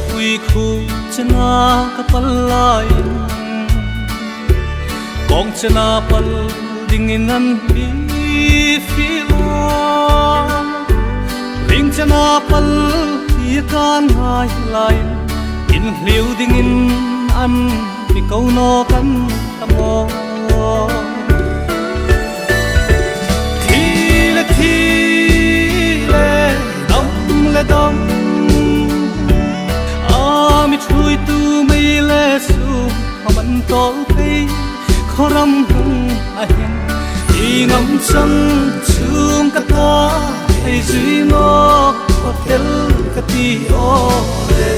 quy khu chena kapalai kong chena pal dingin an bi filo ring chena pal hi kan hai lai in hliu dingin an bi kau no kan tamo thi le dam le dam mi chui tu mây lê su man tol pei khoram hung a hen i ngam chang chung ka ta ai zui no hotel ka ti o le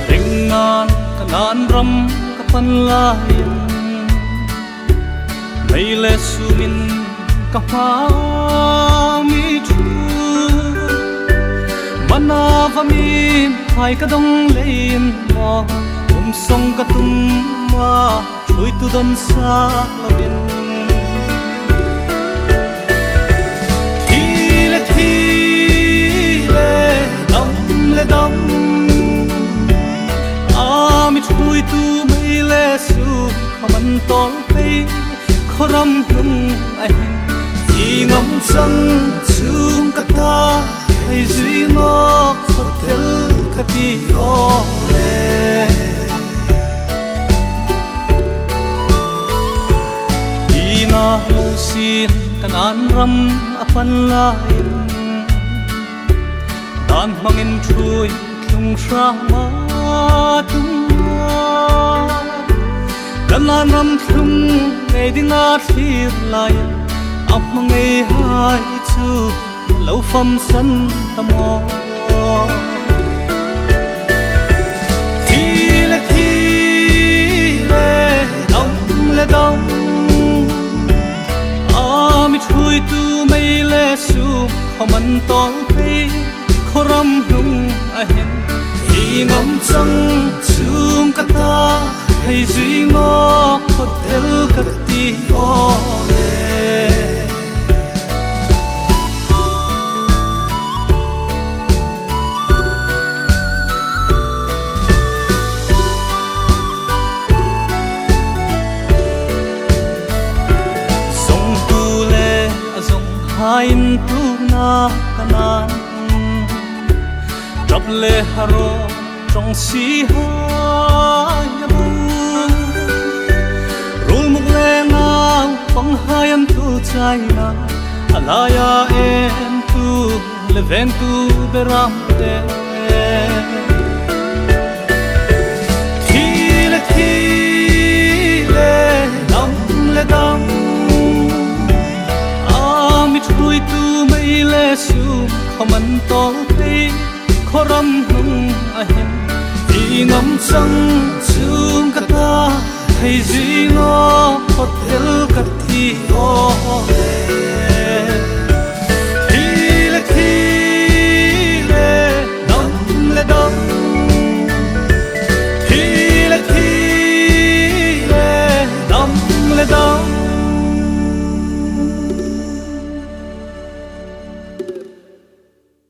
ring nan kanan ram ka pan lai mây lê su min ka pa mi mana vamin hai ka dong lein mo song ka tum ma chui tu don sa lovin thi le dam mi chui tu mai le su khaman tol pei khoram hum ai i ngam sang chung ka ta ai zui no hotel ka ti o le ina lo sin kanan ram apan lain dan mangin thui thung sra ma tum kanan ram thum nei dinga thir lai ap mangai hai chu lâu phẩm sân tâm ho thi le dam mi chui tu mây lê su khoman tol pei khoram hung a hen i ngam chang chung ka ta hay zui ngo hotel ka ti o le hain tu na kanan drop le haro trong si ha ya bu rul muk le na pang hayan tu chai na alaya em tu le ven tu beram te thi le dam chui tu mây lê su khaman tol pei khoram hung a hen i ngam chang chung ka ta hay zui no hotel ka ti o le dam thi le dam